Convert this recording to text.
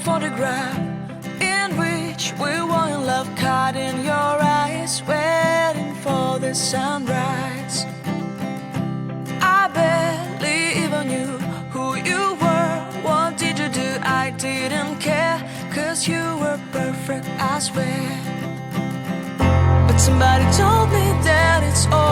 photograph in which we were in love, caught in your eyes, waiting for the sunrise. I barely even knew who you were. What did you do? I didn't care, 'cause you were perfect, I swear. But somebody told me that it's all